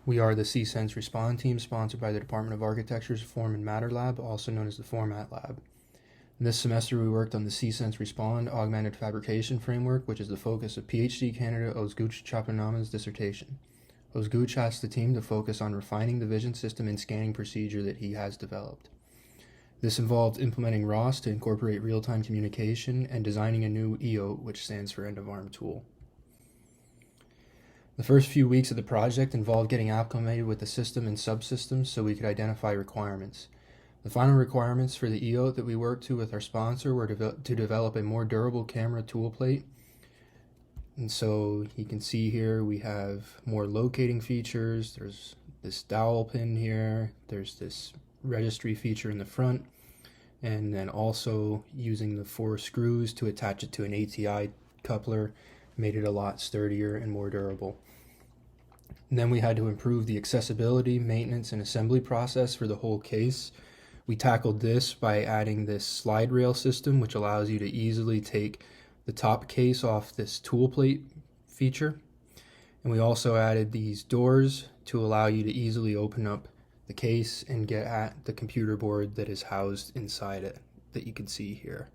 We are the C-Sense Respond team sponsored by the Department of Architecture's Form and Matter Lab, also known as the Format Lab. This semester we worked on the C-Sense Respond Augmented Fabrication Framework, which is the focus of PhD candidate Ozguç Chapanama's dissertation. Ozguç asked the team to focus on refining the vision system and scanning procedure that he has developed. This involved implementing ROS to incorporate real-time communication and designing a new EO, which stands for end-of-arm tool. The first few weeks of the project involved getting acclimated with the system and subsystems so we could identify requirements. The final requirements for the EO that we worked to with our sponsor were to develop a more durable camera tool plate. And so you can see here we have more locating features. There's this dowel pin here. There's this registry feature in the front. And then also using the 4 screws to attach it to an ATI coupler made it a lot sturdier and more durable. And then we had to improve the accessibility, maintenance, and assembly process for the whole case. We tackled this by adding this slide rail system, which allows you to easily take the top case off this tool plate feature. And we also added these doors to allow you to easily open up the case and get at the computer board that is housed inside it that you can see here.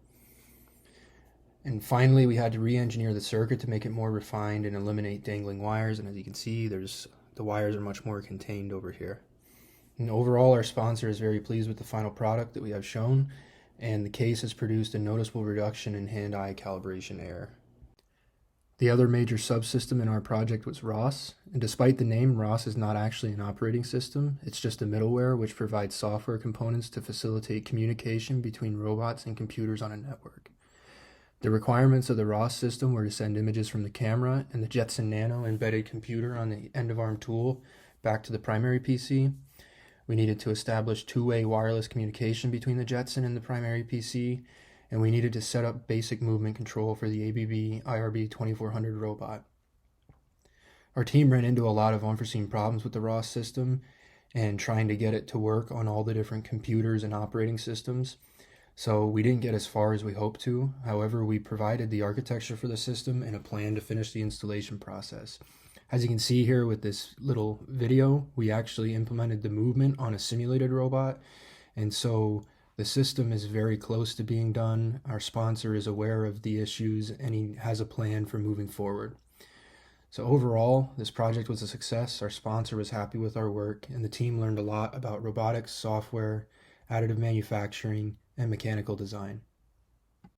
And finally, we had to re-engineer the circuit to make it more refined and eliminate dangling wires. And as you can see, the wires are much more contained over here. And overall, our sponsor is very pleased with the final product that we have shown, and the case has produced a noticeable reduction in hand-eye calibration error. The other major subsystem in our project was ROS, and despite the name, ROS is not actually an operating system. It's just a middleware which provides software components to facilitate communication between robots and computers on a network. The requirements of the ROS system were to send images from the camera and the Jetson Nano embedded computer on the end-of-arm tool back to the primary PC. We needed to establish two-way wireless communication between the Jetson and the primary PC, and we needed to set up basic movement control for the ABB IRB 2400 robot. Our team ran into a lot of unforeseen problems with the ROS system and trying to get it to work on all the different computers and operating systems. So we didn't get as far as we hoped to. However, we provided the architecture for the system and a plan to finish the installation process. As you can see here with this little video, we actually implemented the movement on a simulated robot. And so the system is very close to being done. Our sponsor is aware of the issues and he has a plan for moving forward. So overall, this project was a success. Our sponsor was happy with our work and the team learned a lot about robotics, software, additive manufacturing, and mechanical design.